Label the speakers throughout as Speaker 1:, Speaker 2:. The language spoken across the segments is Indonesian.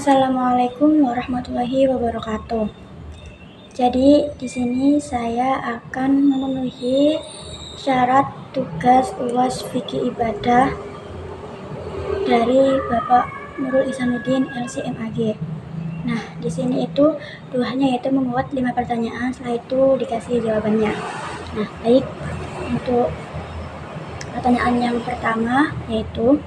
Speaker 1: Assalamualaikum warahmatullahi wabarakatuh. Jadi di sini saya akan memenuhi syarat tugas UAS Fikih Ibadah dari Bapak Nurul Ihsanuddin LCMAG. Nah, di sini itu tugasnya yaitu membuat 5 pertanyaan, setelah itu dikasih jawabannya. Nah, baik, untuk pertanyaan yang pertama yaitu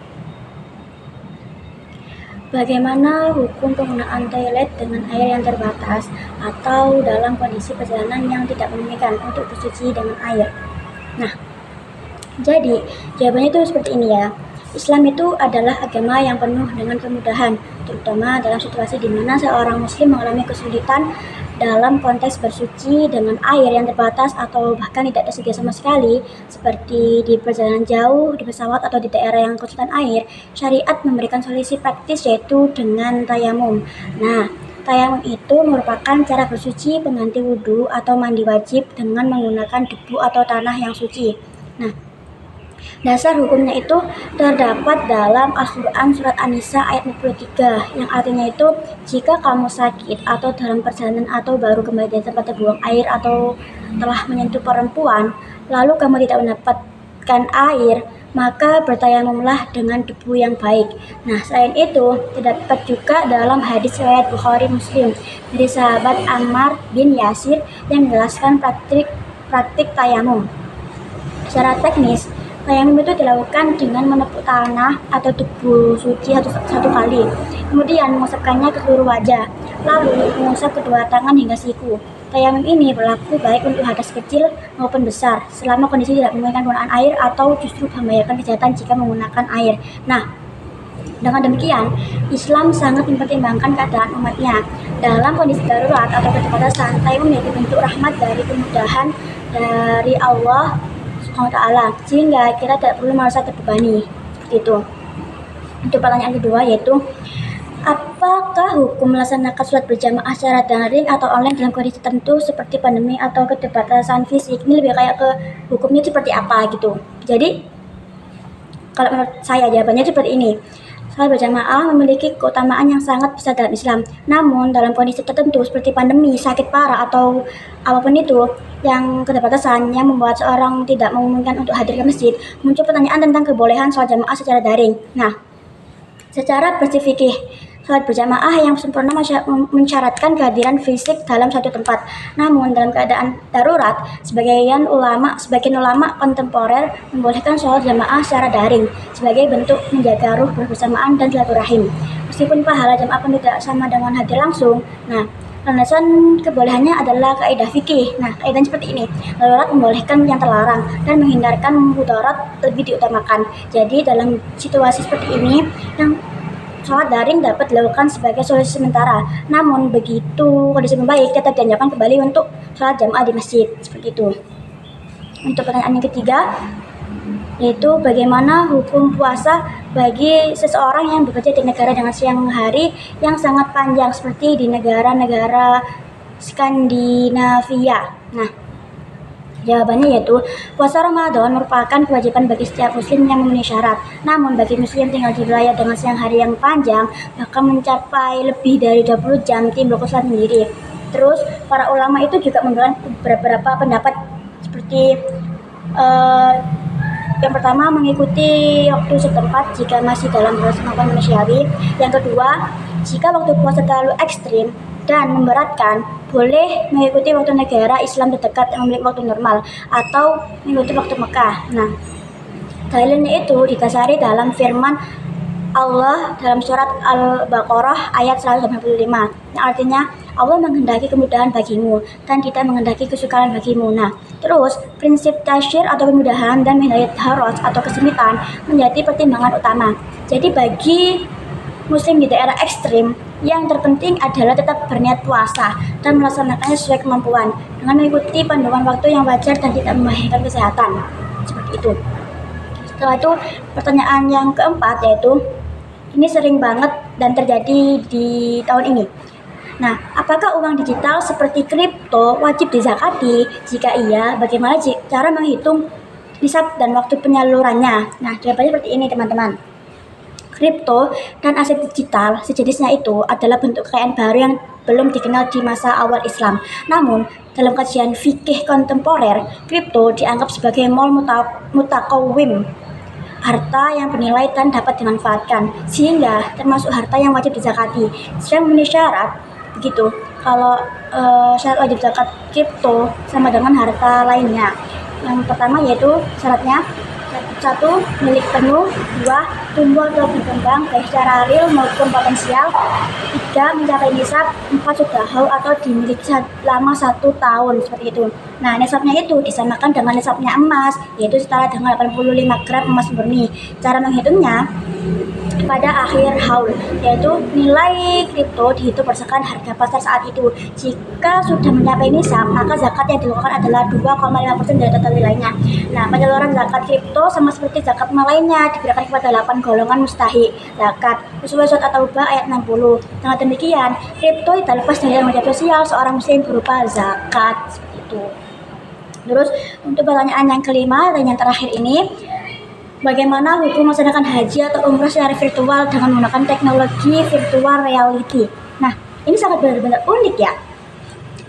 Speaker 1: bagaimana hukum penggunaan toilet dengan air yang terbatas atau dalam kondisi perjalanan yang tidak memungkinkan untuk bersuci dengan air? Nah, jadi jawabannya itu seperti ini ya. Islam itu adalah agama yang penuh dengan kemudahan, terutama dalam situasi di mana seorang muslim mengalami kesulitan dalam konteks bersuci dengan air yang terbatas atau bahkan tidak tersedia sama sekali, seperti di perjalanan jauh, di pesawat, atau di daerah yang kesulitan air. Syariat memberikan solusi praktis yaitu dengan tayamum. Nah, tayamum itu merupakan cara bersuci pengganti wudhu atau mandi wajib dengan menggunakan debu atau tanah yang suci. Nah, dasar hukumnya itu terdapat dalam Al-Quran Surat An-Nisa ayat 43 yang artinya itu jika kamu sakit atau dalam perjalanan atau baru kembali dari tempat terbuang air atau telah menyentuh perempuan lalu kamu tidak mendapatkan air, maka bertayamumlah dengan debu yang baik. Nah, selain itu terdapat juga dalam hadis riwayat Bukhari Muslim dari sahabat Ammar bin Yasir yang menjelaskan praktik tayamum. Secara teknis, tayamum itu dilakukan dengan menepuk tanah atau debu suci satu kali, kemudian mengusapkannya ke seluruh wajah, lalu mengusap kedua tangan hingga siku. Tayamum ini berlaku baik untuk hadas kecil maupun besar, selama kondisi tidak memungkinkan penggunaan air atau justru membahayakan kesehatan jika menggunakan air. Nah, dengan demikian, Islam sangat mempertimbangkan keadaan umatnya. Dalam kondisi darurat atau keterbatasan, tayamum menjadi bentuk rahmat dari kemudahan dari Allah SWT, sehingga kita tidak perlu merasa terbebani. Seperti itu. Untuk pertanyaan kedua yaitu apakah hukum melaksanakan sholat berjamaah secara daring atau online dalam kondisi tertentu seperti pandemi atau keterbatasan fisik? Ini lebih kayak ke hukumnya seperti apa gitu. Jadi kalau menurut saya jawabannya seperti ini. Sholat berjamaah memiliki keutamaan yang sangat besar dalam Islam. Namun dalam kondisi tertentu seperti pandemi, sakit parah, atau apapun itu yang keterbatasan yang membuat seorang tidak memungkinkan untuk hadir ke masjid, muncul pertanyaan tentang kebolehan sholat jamaah secara daring. Nah, secara prinsip fikih, sholat berjamaah yang sempurna mensyaratkan kehadiran fisik dalam satu tempat. Namun dalam keadaan darurat, sebagian ulama kontemporer membolehkan sholat jamaah secara daring sebagai bentuk menjaga ruh bersamaan dan silaturahim. Meskipun pahala jamaah pun tidak sama dengan hadir langsung. Nah, landasan kebolehannya adalah kaidah fikih. Nah, kaidahnya seperti ini. Darurat membolehkan yang terlarang dan menghindarkan mudarat lebih diutamakan. Jadi dalam situasi seperti ini, yang sholat daring dapat dilakukan sebagai solusi sementara. Namun begitu kondisi membaik, tetap dianjurkan kembali untuk sholat jamaah di masjid. Seperti itu. Untuk pertanyaan yang ketiga, yaitu bagaimana hukum puasa bagi seseorang yang bekerja di negara dengan siang hari yang sangat panjang seperti di negara-negara Skandinavia. Nah, jawabannya yaitu puasa Ramadan merupakan kewajiban bagi setiap muslim yang memenuhi syarat. Namun bagi muslim tinggal di wilayah dengan siang hari yang panjang bahkan mencapai lebih dari 20 jam timbul sholat sendiri. Terus para ulama itu juga memberikan beberapa pendapat seperti yang pertama, mengikuti waktu setempat jika masih dalam batas kemampuan manusiawi. Yang kedua, jika waktu puasa terlalu ekstrim dan memberatkan, boleh mengikuti waktu negara Islam terdekat yang memiliki waktu normal atau mengikuti waktu Mekah. Nah, dalilnya itu didasari dalam firman Allah dalam surat Al-Baqarah ayat 185 yang artinya Allah menghendaki kemudahan bagimu dan tidak menghendaki kesukaran bagimu. Nah, terus prinsip tasyir atau kemudahan dan hidayat haraj atau kesempitan menjadi pertimbangan utama. Jadi bagi muslim di daerah ekstrim, yang terpenting adalah tetap berniat puasa dan melaksanakannya sesuai kemampuan dengan mengikuti panduan waktu yang wajar dan tidak membahayakan kesehatan. Seperti itu. Setelah itu, pertanyaan yang keempat yaitu ini sering banget dan terjadi di tahun ini. Nah, apakah uang digital seperti kripto wajib dizakati? Jika iya, bagaimana cara menghitung nisab dan waktu penyalurannya? Nah, jawabannya seperti ini, teman-teman. Kripto dan aset digital sejenisnya itu adalah bentuk kekayaan baru yang belum dikenal di masa awal Islam. Namun, dalam kajian fikih kontemporer, kripto dianggap sebagai mal mutakawim, harta yang bernilai dan dapat dimanfaatkan, sehingga termasuk harta yang wajib dizakati. Sedang memenuhi syarat, begitu. Kalau syarat wajib zakat kripto sama dengan harta lainnya. Yang pertama yaitu syaratnya: 1. Milik penuh. 2. Tumbuh atau berkembang baik secara real maupun potensial. 3. Mencapai nisab. 4. Sudah haul atau dimiliki selama 1 tahun, seperti itu. Nah, nisabnya itu disamakan dengan nisabnya emas, yaitu setara dengan 85 gram emas murni. Cara menghitungnya pada akhir haul, yaitu nilai kripto dihitung berdasarkan harga pasar saat itu. Jika sudah mencapai nisab, maka zakat yang dilakukan adalah 2,5% dari total nilainya. Nah, penyaluran zakat kripto sama seperti zakat lainnya diberikan kepada 8 golongan mustahik zakat sesuai surat At-Taubah ayat 60. Dengan demikian, kripto tidak lepas dari media sosial seorang muslim berupa zakat, seperti itu. Terus untuk pertanyaan yang kelima dan yang terakhir ini, bagaimana hukum melaksanakan haji atau umrah secara virtual dengan menggunakan teknologi virtual reality? Nah, ini sangat benar-benar unik ya.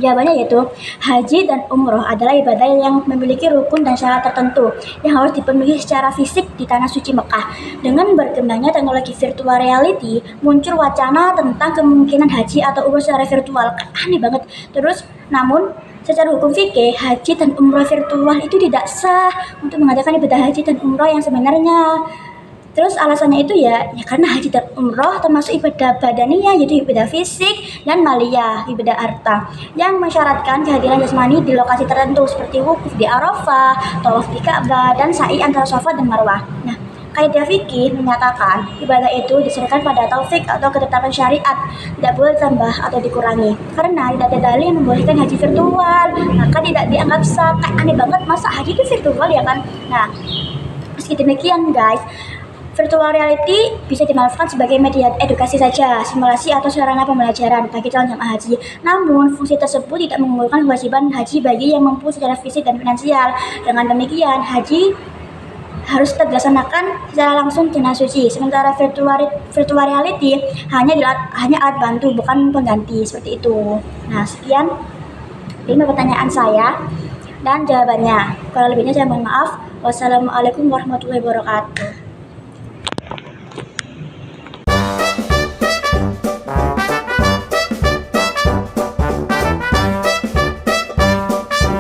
Speaker 1: Jawabannya yaitu, haji dan umroh adalah ibadah yang memiliki rukun dan syarat tertentu yang harus dipenuhi secara fisik di tanah suci Mekah. Dengan berkembangnya teknologi virtual reality, muncul wacana tentang kemungkinan haji atau umroh secara virtual. Aneh banget. Terus, namun secara hukum fikih, haji dan umroh virtual itu tidak sah untuk mengadakan ibadah haji dan umroh yang sebenarnya. Terus alasannya itu ya karena haji dan umroh termasuk ibadah badaniyah, yaitu ibadah fisik, dan maliyah, ibadah harta, yang mensyaratkan kehadiran jasmani di lokasi tertentu seperti wukuf di Arafah, tawaf di Ka'bah, dan sa'i antara Safa dan Marwah. Nah, kaidah fikih menyatakan ibadah itu diserahkan pada taufik atau ketetapan syariat, tidak boleh tambah atau dikurangi. Karena tidak ada dalil yang membolehkan haji virtual, maka tidak dianggap sah. Aneh banget, masa haji itu virtual ya kan? Nah, meski demikian guys, virtual reality bisa dimanfaatkan sebagai media edukasi saja, simulasi atau sarana pembelajaran bagi calon jamaah haji. Namun, fungsi tersebut tidak menggugurkan kewajiban haji bagi yang mampu secara fisik dan finansial. Dengan demikian, haji harus tetap dilaksanakan secara langsung di tanah suci. Sementara virtual reality hanya alat bantu, bukan pengganti, seperti itu. Nah, sekian 5 pertanyaan saya dan jawabannya. Kalau lebihnya saya mohon maaf. Wassalamualaikum warahmatullahi wabarakatuh.